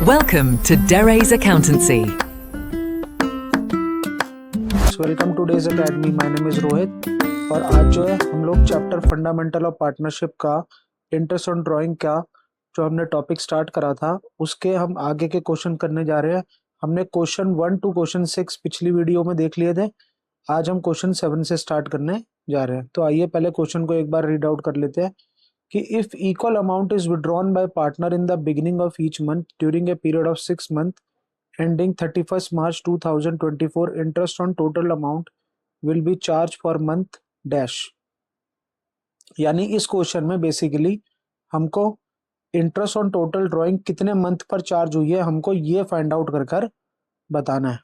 Welcome to Dere's Accountancy. Welcome two days academy. My name is Rohit और आज जो है हम लोग चैप्टर फंडामेंटल ऑफ पार्टनरशिप का इंटरेस्ट ऑन ड्राइंग का जो हमने टॉपिक स्टार्ट करा था उसके हम आगे के क्वेश्चन करने जा रहे हैं। हमने क्वेश्चन 1 टू क्वेश्चन 6 पिछली वीडियो में देख लिए थे। आज हम क्वेश्चन 7 से स्टार्ट करने जा रहे हैं। तो आइए पहले क्वेश्चन को एक बार रीड आउट कर लेते हैं कि if equal amount is withdrawn bye partner in the beginning of each month during a period of 6 month ending 31st March 2024, interest on total amount will be charged for month dash। यानी इस question में basically हमको interest on total drawing कितने month पर charge हुई है हमको ये फाइंड आउट कर बताना है।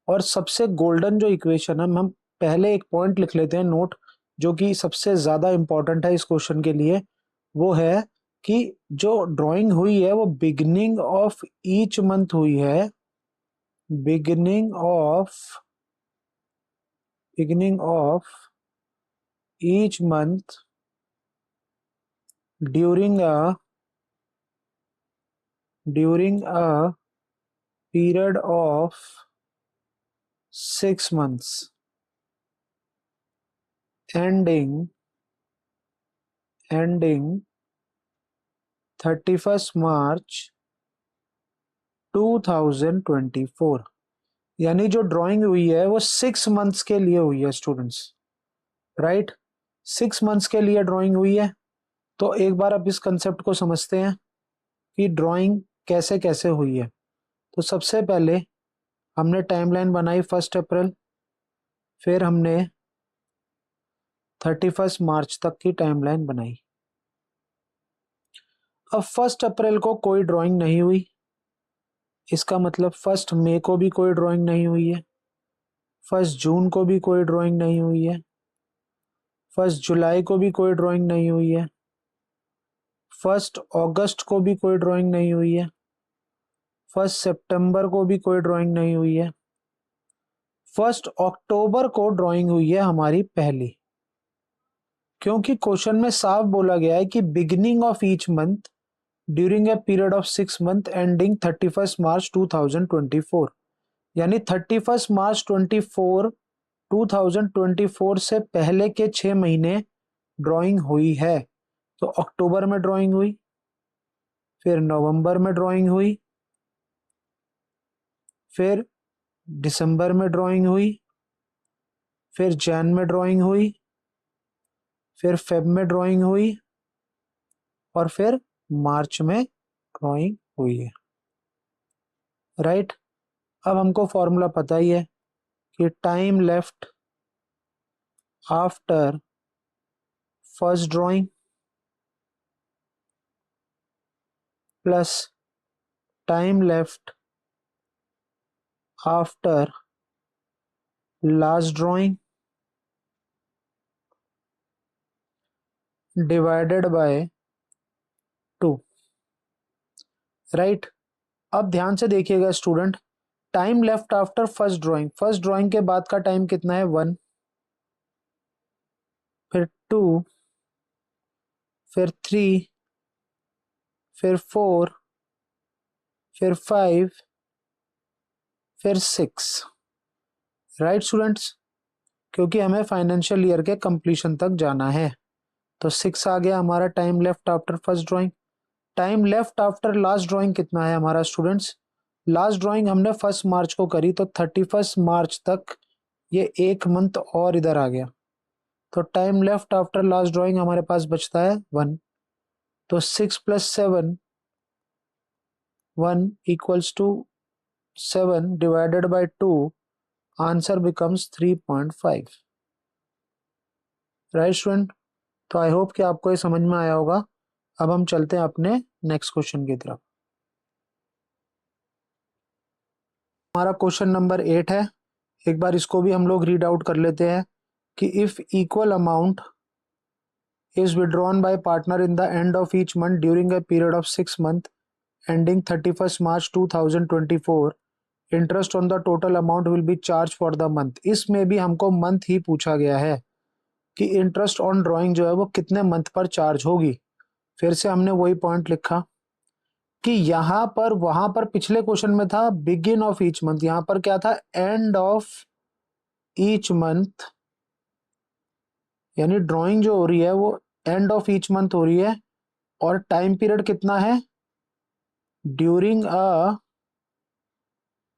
और सबसे गोल्डन जो इक्वेशन है, हम पहले एक पॉइंट लिख लेते हैं नोट, जो कि सबसे ज्यादा इंपॉर्टेंट है इस क्वेश्चन के लिए। वो है कि जो ड्राइंग हुई है वो बिगिनिंग ऑफ ईच मंथ हुई है, beginning of each month during a period of 6 months ending 31st March 2024। यानी जो ड्राइंग हुई है वो 6 मंथ्स के लिए हुई है स्टूडेंट्स, राइट। 6 मंथ्स के लिए ड्राइंग हुई है। तो एक बार अब इस कंसेप्ट को समझते हैं कि ड्राइंग कैसे कैसे हुई है। तो सबसे पहले हमने टाइमलाइन बनाई 1 अप्रैल, फिर हमने 31 मार्च तक की टाइमलाइन बनाई। अब 1 अप्रैल को कोई ड्राइंग नहीं हुई, इसका मतलब 1 मई को भी कोई ड्राइंग नहीं हुई है, 1 जून को भी कोई ड्राइंग नहीं हुई है, 1 जुलाई को भी कोई ड्राइंग नहीं हुई है, 1 अगस्त को भी कोई ड्राइंग नहीं हुई है, 1 सितंबर को भी कोई ड्राइंग नहीं हुई है, 1 अक्टूबर को ड्राइंग हुई है हमारी पहली। क्योंकि क्वेश्चन में साफ बोला गया है कि beginning of each month during a period of 6 month ending 31 मार्च 2024। यानी 31 मार्च 2024 से पहले के 6 महीने ड्राइंग हुई है। तो अक्टूबर में ड्राइंग हुई, फिर नवंबर में ड्राइंग हुई, फिर दिसंबर में ड्राइंग हुई, फिर जैन में ड्राइंग हुई, फिर फेब में ड्राइंग हुई और फिर मार्च में ड्राइंग हुई है, राइट। अब हमको फॉर्मूला पता ही है कि time left after first drawing plus time left after last drawing divided by 2, right. अब ध्यान से देखिएगा student, time left after first drawing के बाद का टाइम कितना है 1, फिर 2, फिर 3, फिर 4, फिर 5, फिर 6, राइट स्टूडेंट्स। क्योंकि हमें फाइनेंशियल ईयर के कंप्लीशन तक जाना है। तो 6 आ गया हमारा time left after first drawing. Time left after last drawing कितना है हमारा स्टूडेंट्स? लास्ट ड्राइंग हमने 1 मार्च को करी, तो 31 मार्च तक ये 1 मंथ और इधर आ गया। तो time left after last drawing हमारे पास बचता है 1। तो 6 + 7 1 equals to 7 divided by 2, answer becomes 3.5, right student. तो आई होप कि आपको ये समझ में आया होगा। अब हम चलते हैं अपने नेक्स्ट क्वेश्चन की तरफ। हमारा क्वेश्चन नंबर 8 है। एक बार इसको भी हम लोग रीड आउट कर लेते हैं कि if equal amount is withdrawn bye partner in the end of each month during a period of 6 month ending 31 March 2024, interest on the total amount will be charge for the month. इसमें भी हमको month ही पूछा गया है कि interest on drawing जो है वो कितने मंथ पर चार्ज होगी। फिर से हमने वही पॉइंट लिखा कि यहाँ पर वहां पर पिछले क्वेश्चन में था बिगिन ऑफ ईच मंथ, यहाँ पर क्या था एंड ऑफ ईच मंथ, यानी ड्राइंग जो हो रही है वो एंड ऑफ ईच मंथ हो रही है और टाइम पीरियड कितना है during a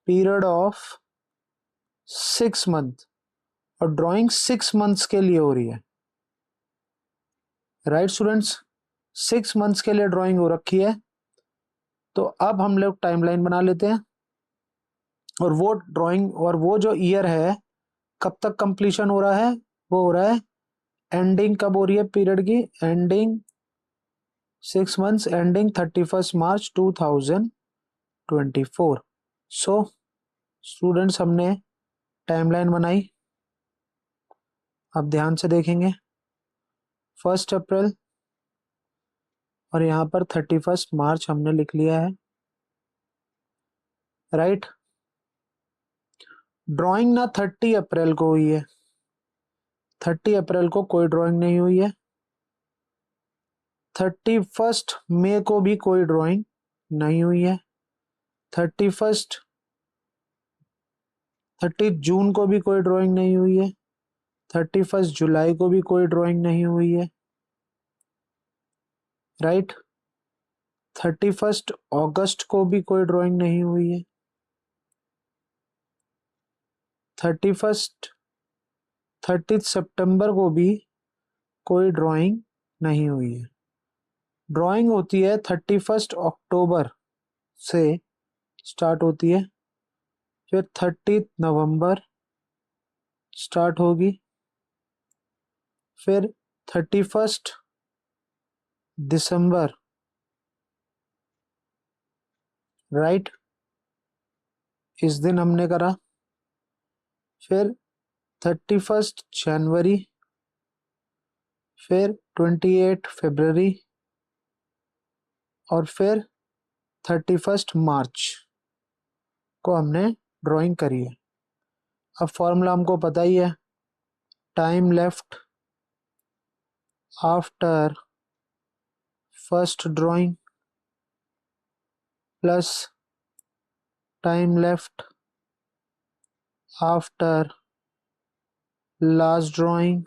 period of 6 month, और ड्राइंग 6 मंथ्स के लिए हो रही है। राइट स्टूडेंट्स, 6 मंथ्स के लिए ड्राइंग हो रखी है। तो अब हम लोग टाइमलाइन बना लेते हैं और वो ड्राइंग और वो जो ईयर है कब तक कंप्लीशन हो रहा है, वो हो रहा है एंडिंग कब हो रही है पीरियड की, एंडिंग 6 मंथ्स एंडिंग 31 मार्च 2024। सो स्टूडेंट्स हमने टाइमलाइन बनाई, अब ध्यान से देखेंगे 1 अप्रैल और यहाँ पर 31 मार्च हमने लिख लिया है। राइट, ड्राइंग ना 30 अप्रैल को हुई है, 30 अप्रैल को कोई ड्राइंग नहीं हुई है। 31 मई को भी कोई ड्राइंग नहीं हुई है। 30 जून को भी कोई ड्राइंग नहीं हुई है। 31 जुलाई को भी कोई ड्राइंग नहीं हुई है। राइट, 31 अगस्त को भी कोई ड्राइंग नहीं हुई है। 30 सितंबर को भी कोई ड्राइंग नहीं हुई है। ड्राइंग होती है 31 अक्टूबर से स्टार्ट होती है, फिर 30 नवंबर स्टार्ट होगी, फिर 31 दिसंबर। राइट, इस दिन हमने करा, फिर 31 जनवरी, फिर 28 फरवरी और फिर 31 मार्च को हमने ड्राइंग करी है। अब फॉर्मूला हमको पता ही है, time left after first drawing plus time left after last drawing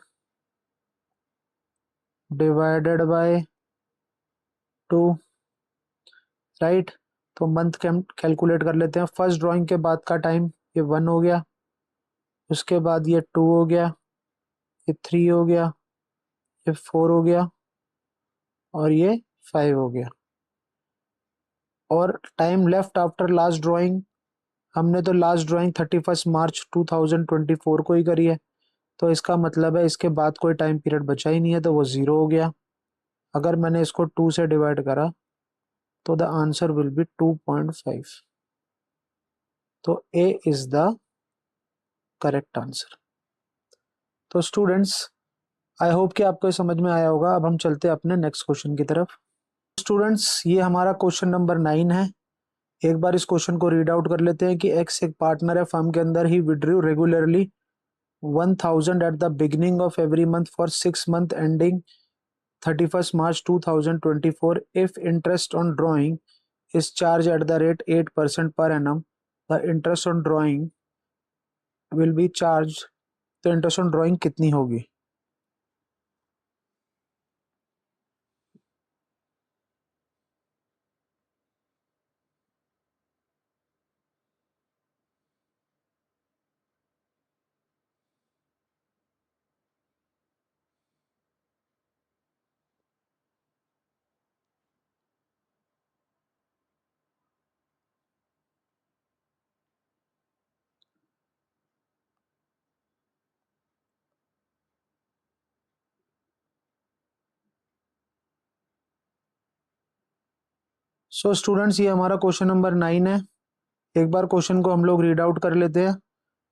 divided by 2। Right, तो मंथ कैलकुलेट कर लेते हैं। फर्स्ट ड्राइंग के बाद का टाइम ये 1 हो गया, उसके बाद ये 2 हो गया, ये 3 हो गया, ये 4 हो गया और ये 5 हो गया। और time left after last drawing, हमने तो लास्ट ड्राइंग 31 मार्च 2024 को ही करी है, तो इसका मतलब है इसके बाद कोई टाइम पीरियड बचा ही नहीं है, तो वो 0 हो गया। अगर मैंने इसको 2 से डिवाइड करा तो द आंसर विल बी 2.5। तो ए इज द करेक्ट आंसर। तो स्टूडेंट्स आई होप कि आपको ये समझ में आया होगा। अब हम चलते हैं अपने नेक्स्ट क्वेश्चन की तरफ। स्टूडेंट्स ये हमारा क्वेश्चन नंबर 9 है। एक बार इस क्वेश्चन को रीड आउट कर लेते हैं कि एक्स एक पार्टनर है फर्म के अंदर, ही withdrew regularly 1000 at the beginning of every month for 6 month ending 31 March 2024. If interest on drawing is charged at the rate 8% per annum, the interest on drawing will be charged. तो interest on drawing कितनी होगी? So students ये हमारा question number 9 है। एक बार question को हम लोग रीड आउट कर लेते हैं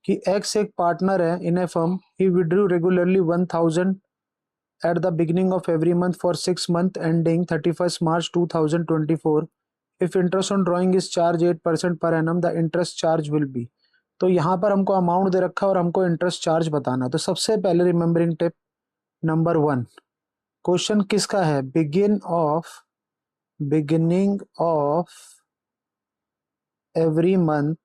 कि एक्स एक पार्टनर है in a firm, he withdrew regularly 1000 at the beginning of every month for 6 months ending 31st March 2024. If interest on drawing is charged 8% per annum, the interest charge will be. तो यहाँ पर हमको amount दे रखा है और हमको interest charge बताना। तो सबसे पहले रिमेंबरिंग टिप नंबर 1, क्वेश्चन किसका है? Begin of beginning of every month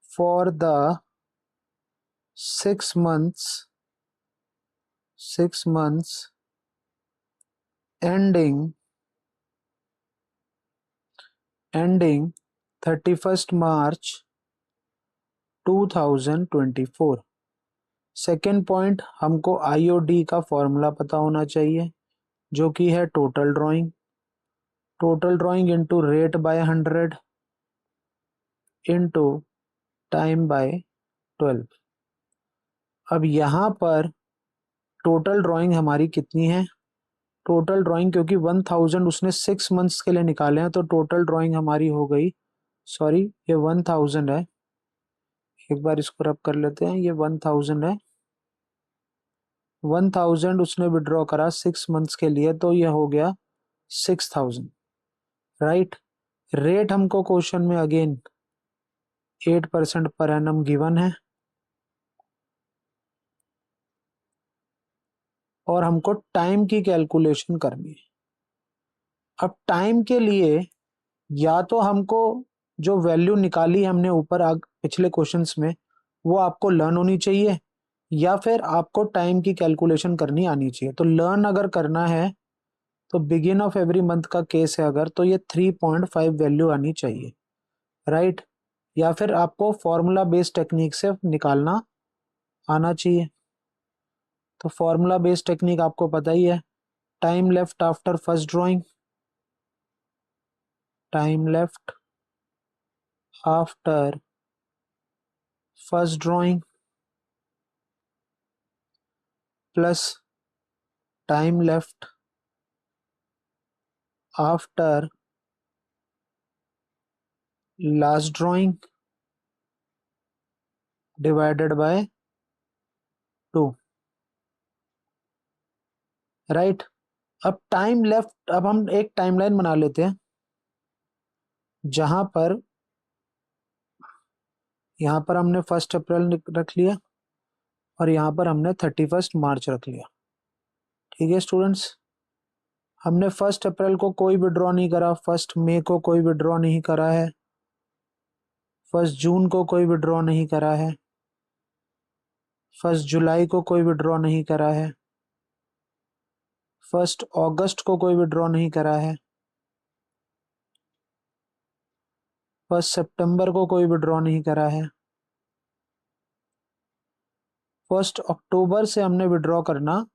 for the 6 months ending 31st March 2024। Second point, हमको आईओडी का फॉर्मूला पता होना चाहिए जो कि है total drawing into rate by 100 into time by 12। अब यहाँ पर टोटल ड्राइंग हमारी कितनी है? टोटल ड्राइंग क्योंकि 1000 उसने 6 मंथ्स के लिए निकाले हैं तो टोटल ड्राइंग हमारी हो गई, सॉरी ये 1000 है, एक बार इसको रब कर लेते हैं, ये 1000 है। 1000 उसने विड्रॉ करा 6 मंथ्स के लिए तो ये हो गया 6000, राइट। रेट हमको क्वेश्चन में अगेन 8% पर एनम गिवन है और हमको टाइम की कैलकुलेशन करनी है। अब टाइम के लिए या तो हमको जो वैल्यू निकाली हमने ऊपर पिछले क्वेश्चंस में वो आपको लर्न होनी चाहिए या फिर आपको टाइम की कैलकुलेशन करनी आनी चाहिए। तो लर्न अगर करना है तो बिगिन ऑफ एवरी मंथ का केस है अगर, तो ये 3.5 वैल्यू आनी चाहिए, राइट। या फिर आपको फॉर्मूला बेस्ड टेक्निक से निकालना आना चाहिए। तो फॉर्मूला बेस्ड टेक्निक आपको पता ही है, time left after first drawing, time left after first drawing plus time left after last drawing divided by 2, right. अब टाइम लेफ्ट, अब हम एक टाइमलाइन बना लेते हैं जहां पर यहां पर हमने 1 अप्रैल रख लिया और यहां पर हमने 31 मार्च रख लिया। ठीक है स्टूडेंट्स, हमने 1 अप्रैल को कोई विड्रॉ नहीं करा, 1 मई को कोई विड्रॉ नहीं करा है, 1 जून को कोई विड्रॉ नहीं करा है, 1 जुलाई को कोई विड्रॉ नहीं करा है, 1 अगस्त को कोई विड्रॉ नहीं करा है, 1 सितंबर को कोई विड्रॉ नहीं करा है, 1 अक्टूबर से हमने विड्रॉ करना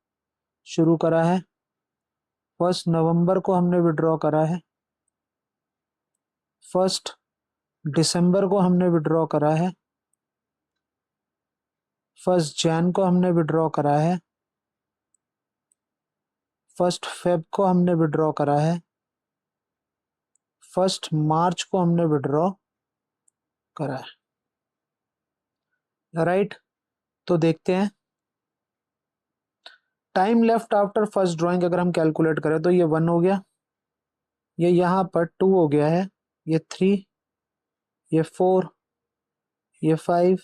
शुरू करा है, 1 नवंबर को हमने विड्रॉ करा है, 1 दिसंबर को हमने विड्रॉ करा है, 1 जैन को हमने विड्रॉ करा है, 1 फेब को हमने विड्रॉ करा है, 1 मार्च को हमने विड्रॉ करा है, राइट। तो देखते हैं time left after first drawing अगर हम कैलकुलेट करें तो ये 1 हो गया, ये यहाँ पर 2 हो गया है, ये 3, ये 4, ये 5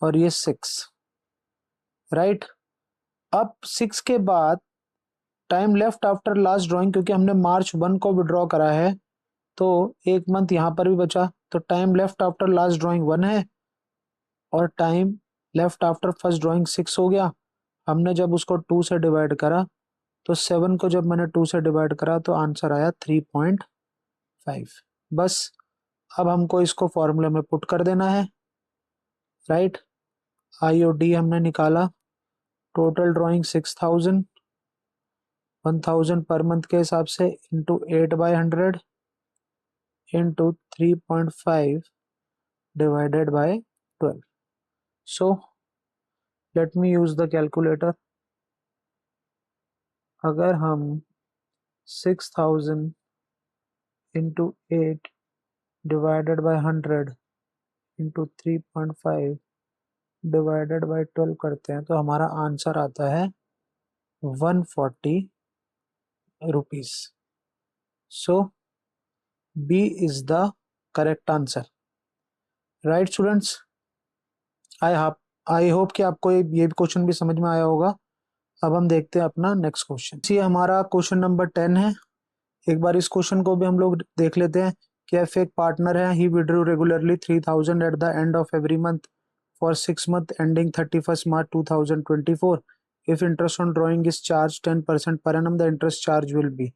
और ये 6, राइट। अब 6 के बाद time left after last drawing, क्योंकि हमने मार्च 1 को विड्रॉ करा है तो एक मंथ यहाँ पर भी बचा, तो time left after last drawing 1 है और time left after first drawing 6 हो गया। हमने जब उसको 2 से डिवाइड करा तो 7 को जब मैंने 2 से डिवाइड करा तो आंसर आया 3.5। बस अब हमको इसको फॉर्मूले में पुट कर देना है, राइट। आईओडी हमने निकाला, टोटल ड्राइंग 6000, 1000 पर मंथ के हिसाब से into 8/100 into 3.5 divided by 12। So let me use the calculator. अगर हम 6000 into 8 divided by 100 into 3.5 divided by 12 करते हैं तो हमारा आंसर आता है 140 rupees. So B is the correct answer, right students. I hope कि आपको ये क्वेश्चन भी समझ में आया होगा। अब हम देखते हैं अपना नेक्स्ट क्वेश्चन। ये हमारा क्वेश्चन नंबर 10 है। एक बार इस क्वेश्चन को भी हम लोग देख लेते हैं कि एफ एक पार्टनर है, ही withdrew regularly 3000 at the end of every month for 6 month ending 31st March 2024. If interest on drawing is charge 10% per annum, the interest charge will be.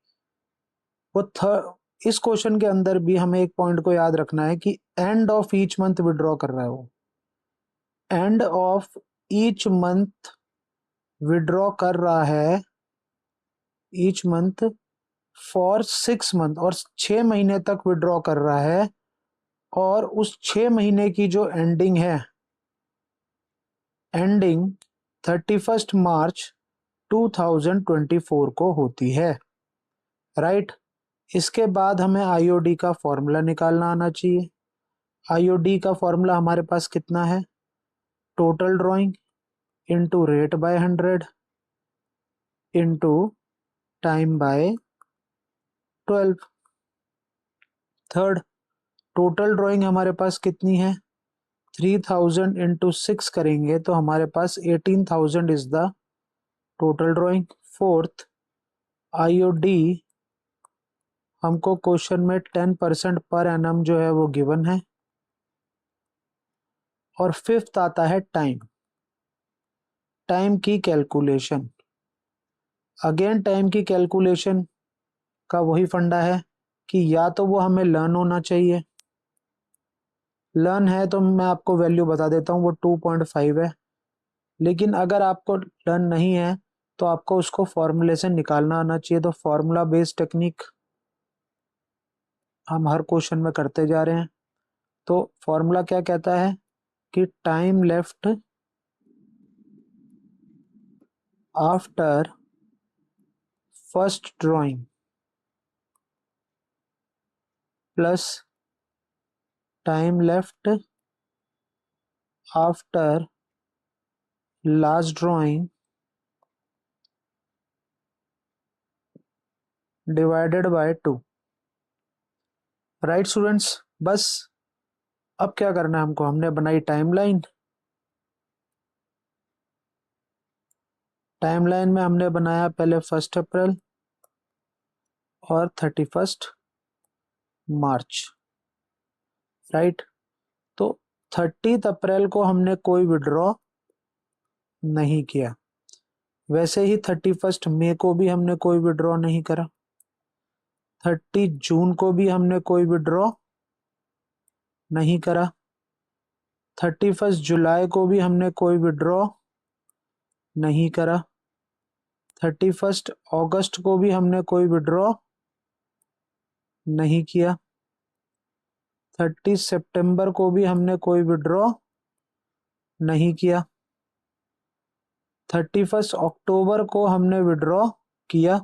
इस क्वेश्चन के अंदर भी हमें एक पॉइंट को याद रखना है कि end of each month withdraw कर रहा है वो, end of each month withdraw कर रहा है, ईच मंथ फॉर 6 मंथ, और 6 महीने तक विड्रॉ कर रहा है, और उस 6 महीने की जो एंडिंग है, एंडिंग 31st March 2024 को होती है, राइट। इसके बाद हमें आईओडी का फॉर्मूला निकालना आना चाहिए। आईओडी का फॉर्मूला हमारे पास कितना है, total drawing into rate by 100 into time by 12। Third, total drawing हमारे पास कितनी है, 3000 इंटू 6 करेंगे तो हमारे पास 18,000 is the total drawing. Fourth, IOD हमको क्वेश्चन में 10% पर एनम जो है वो गिवन है। और फिफ्थ आता है टाइम, टाइम की कैलकुलेशन। अगेन टाइम की कैलकुलेशन का वही फंडा है कि या तो वो हमें लर्न होना चाहिए, लर्न है तो मैं आपको वैल्यू बता देता हूँ, वो 2.5 है। लेकिन अगर आपको लर्न नहीं है तो आपको उसको फॉर्मूले से निकालना आना चाहिए। तो फॉर्मूला बेस्ड टेक्निक हम हर क्वेश्चन में करते जा रहे हैं। तो फॉर्मूला क्या कहता है कि time left after first drawing plus time left after last drawing divided by 2। Right students, बस अब क्या करना है हमको, हमने बनाई टाइमलाइन। टाइमलाइन में हमने बनाया पहले 1 अप्रैल और 31 मार्च, राइट। तो 30 अप्रैल को हमने कोई विड्रॉ नहीं किया, वैसे ही 31 मई को भी हमने कोई विड्रॉ नहीं करा, 30 जून को भी हमने कोई विड्रॉ नहीं करा, 31 जुलाई को भी हमने कोई विड्रॉ नहीं करा, 31 अगस्त को भी हमने कोई विड्रॉ नहीं किया, 30 सितंबर को भी हमने कोई विड्रॉ नहीं किया, 31 अक्टूबर को हमने विड्रॉ किया,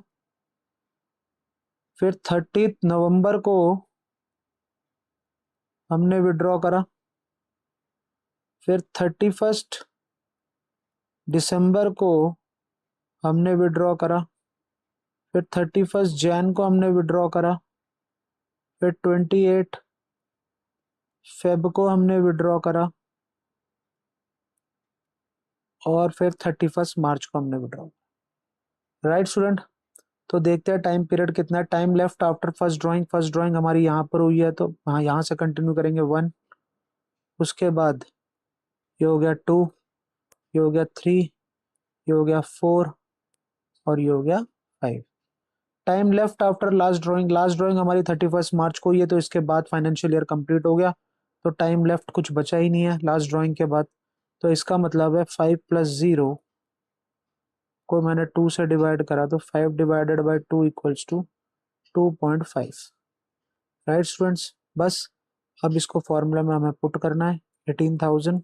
फिर 30 नवंबर को हमने विड्रॉ करा, फिर 31 दिसंबर को हमने विड्रॉ करा, फिर 31 जैन को हमने विड्रॉ करा, फिर 28 फेब को हमने विड्रॉ करा, और फिर 31 मार्च को हमने विड्रॉ करा। राइट स्टूडेंट, तो देखते हैं टाइम पीरियड कितना है। Time left after first drawing, first drawing हमारी यहाँ पर हुई है तो हाँ यहाँ से कंटिन्यू करेंगे 1, उसके बाद ये हो गया 2, ये हो गया 3, ये हो गया 4 और ये हो गया 5। Time left after last drawing, last drawing हमारी 31 मार्च को ही है तो इसके बाद फाइनेंशियल ईयर कंप्लीट हो गया, तो टाइम लेफ्ट कुछ बचा ही नहीं है लास्ट ड्राइंग के बाद। तो इसका मतलब है 5 + 0 को मैंने 2 से डिवाइड करा तो 5 divided by 2 equals to 2.5। Right students, बस अब इसको फॉर्मूला में हमें पुट करना है। 18,000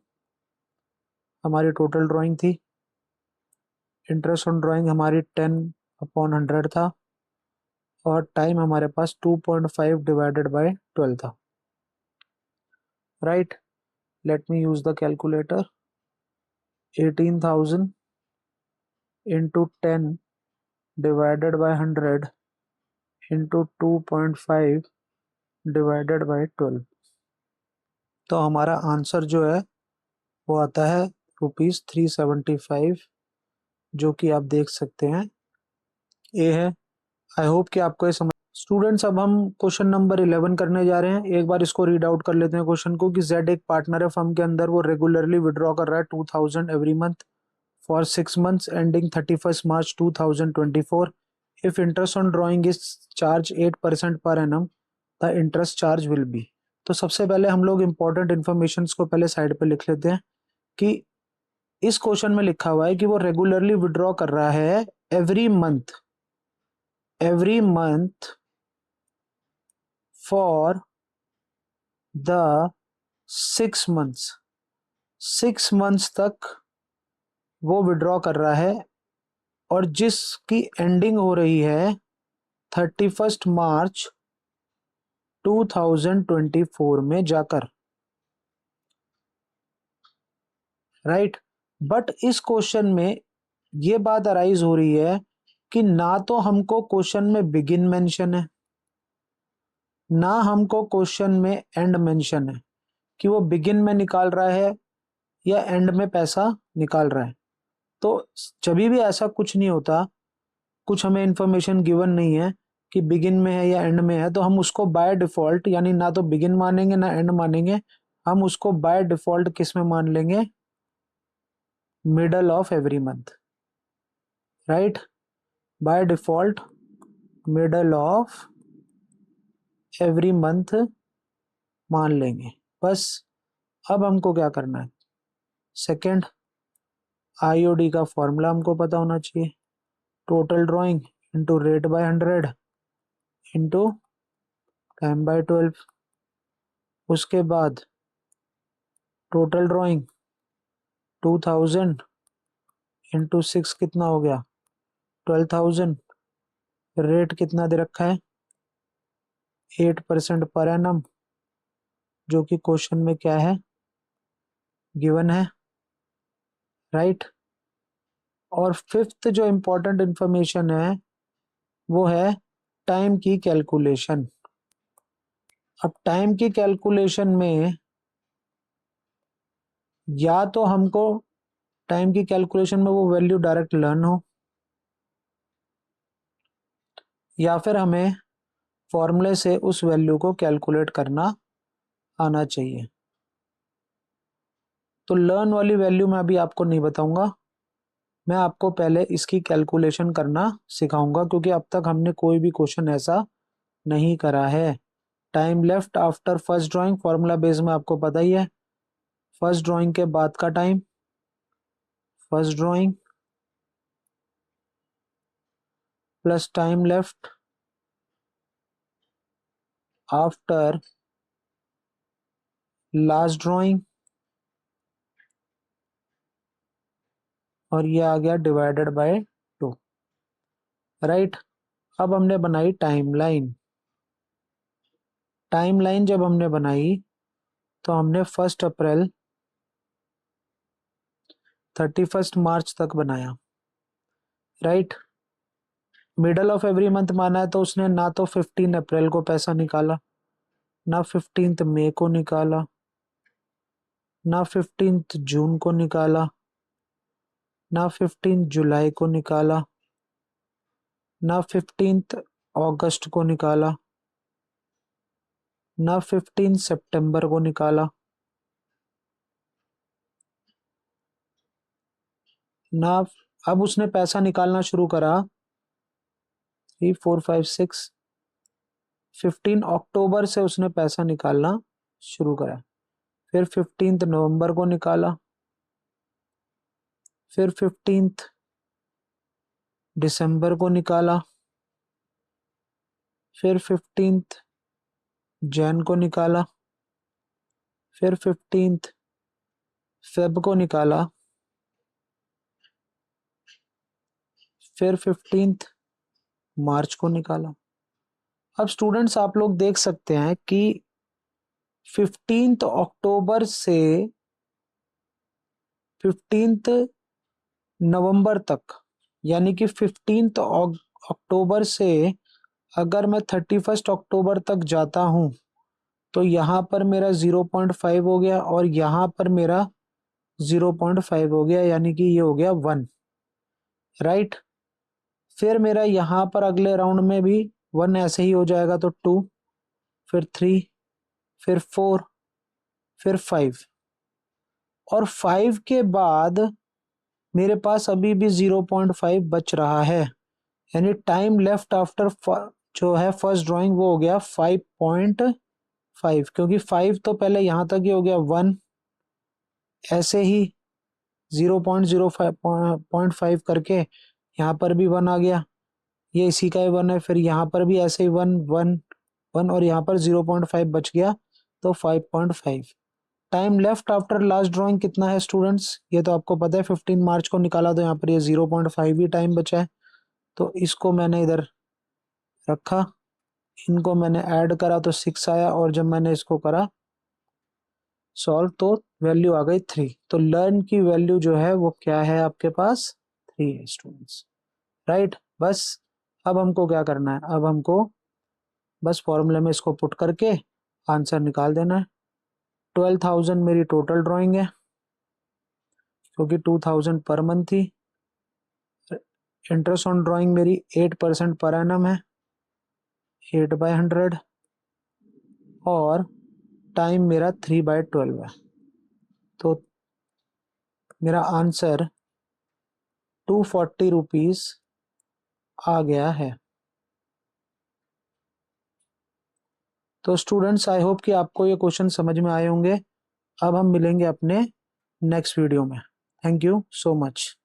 हमारी टोटल ड्राइंग थी, इंटरेस्ट ऑन ड्राइंग हमारी 10/100 था, और टाइम हमारे पास 2.5 डिवाइडेड बाय 12 था। Right, late me use the calculator. 18,000 into 10 divided by 100 into 2.5 divided by 12, तो हमारा आंसर जो है वो आता है ₹375, जो कि आप देख सकते हैं ए है। आई होप कि आपको ये समझ। स्टूडेंट्स, अब हम क्वेश्चन नंबर 11 करने जा रहे हैं। एक बार इसको रीड आउट कर लेते हैं क्वेश्चन को कि जेड एक पार्टनर है फर्म के अंदर, वो रेगुलरली विड्रॉ कर रहा है 2000 every month for 6 months ending 31st March 2024। If interest on drawing is charge 8% per annum, the interest charge will be. तो सबसे पहले हम लोग इंपॉर्टेंट इन्फॉर्मेशन को पहले साइड पे लिख लेते हैं कि इस क्वेश्चन में लिखा हुआ है कि वो रेगुलरली विड्रॉ कर रहा है every month for the 6 months, 6 months तक वो विड्रॉ कर रहा है और जिसकी एंडिंग हो रही है 31st March 2024 में जाकर, राइट। बट इस क्वेश्चन में ये बात अराइज हो रही है कि ना तो हमको क्वेश्चन में बिगिन मेंशन है, ना हमको क्वेश्चन में एंड मेंशन है कि वो बिगिन में निकाल रहा है या एंड में पैसा निकाल रहा है। तो जब भी ऐसा कुछ नहीं होता, कुछ हमें इंफॉर्मेशन गिवन नहीं है कि बिगिन में है या एंड में है, तो हम उसको बाय डिफॉल्ट यानी ना तो बिगिन मानेंगे ना एंड मानेंगे, हम उसको बाय डिफॉल्ट किस में मान लेंगे, middle of every month, right. By default middle of every month मान लेंगे। बस अब हमको क्या करना है, सेकंड आईओडी का फॉर्मूला हमको पता होना चाहिए, total drawing into rate by 100 into time by 12। उसके बाद टोटल ड्राइंग 2000 इंटू 6 कितना हो गया 12,000। रेट कितना दे रखा है 8% पर एनम, जो कि क्वेश्चन में क्या है गिवन है, राइट। और फिफ्थ जो इंपॉर्टेंट इंफॉर्मेशन है वो है टाइम की कैलकुलेशन। अब टाइम की कैलकुलेशन में या तो हमको टाइम की कैलकुलेशन में वो वैल्यू डायरेक्ट लर्न हो, या फिर हमें फॉर्मूले से उस वैल्यू को कैलकुलेट करना आना चाहिए। तो लर्न वाली वैल्यू मैं अभी आपको नहीं बताऊंगा, मैं आपको पहले इसकी कैलकुलेशन करना सिखाऊंगा, क्योंकि अब तक हमने कोई भी क्वेश्चन ऐसा नहीं करा है। Time left after first drawing formula base में आपको पता ही है, फर्स्ट ड्राइंग के बाद का time, first drawing plus time left after last drawing, और ये आ गया डिवाइडेड बाय 2, राइट। अब हमने बनाई टाइमलाइन। टाइमलाइन जब हमने बनाई तो हमने 1 अप्रैल 31 मार्च तक बनाया, right. Middle of every month माना है तो उसने ना तो 15 अप्रैल को पैसा निकाला, ना 15 मई को निकाला, ना 15 जून को निकाला, ना 15 जुलाई को निकाला, ना 15 अगस्त को निकाला, ना 15 सितंबर को निकाला, ना। अब उसने पैसा निकालना शुरू करा 3 4 5 6 15 अक्टूबर से उसने पैसा निकालना शुरू करा। फिर 15 नवंबर को निकाला, फिर 15 दिसंबर को निकाला, फिर 15 जैन को निकाला, फिर 15 फेब को निकाला, फिर 15 मार्च को निकाला। अब स्टूडेंट्स आप लोग देख सकते हैं कि 15 अक्टूबर से 15 नवंबर तक, यानी कि 15 अक्टूबर से अगर मैं 31 अक्टूबर तक जाता हूं तो यहाँ पर मेरा 0.5 हो गया और यहाँ पर मेरा 0.5 हो गया, यानी कि ये हो गया 1, राइट। फिर मेरा यहाँ पर अगले राउंड में भी 1 ऐसे ही हो जाएगा, तो 2, फिर 3, फिर 4, फिर 5, और 5 के बाद मेरे पास अभी भी 0.5 बच रहा है, यानी टाइम लेफ्ट आफ्टर जो है फर्स्ट ड्राइंग वो हो गया 5.5, क्योंकि 5 तो पहले यहाँ तक ही हो गया 1, ऐसे ही 0.05 करके यहाँ पर भी 1 आ गया, ये इसी का ही 1 है, फिर यहाँ पर भी ऐसे ही 1 1 1 और यहाँ पर 0.5 बच गया, तो 5.5। Time left after last drawing कितना है स्टूडेंट्स, ये तो आपको पता है 15 मार्च को निकाला, तो यहाँ पर ये 0.5 ही टाइम बचा है, तो इसको मैंने इधर रखा, इनको मैंने ऐड करा तो 6 आया, और जब मैंने इसको करा सॉल्व तो वैल्यू आ गई 3। तो लर्न की वैल्यू जो है वो क्या है आपके पास, 3 है स्टूडेंट्स, राइट। बस अब हमको क्या करना है, अब हमको बस फॉर्मूले में इसको पुट करके आंसर निकाल देना है। 12,000 मेरी टोटल ड्राइंग है, क्योंकि 2,000 पर मंथ थी। इंटरेस्ट ऑन ड्राइंग मेरी 8% पर एनम है, 8/100, और टाइम मेरा 3/12 है, तो मेरा आंसर 240 रुपीज आ गया है। तो स्टूडेंट्स आई होप कि आपको ये क्वेश्चन समझ में आए होंगे। अब हम मिलेंगे अपने नेक्स्ट वीडियो में। Thank you so much.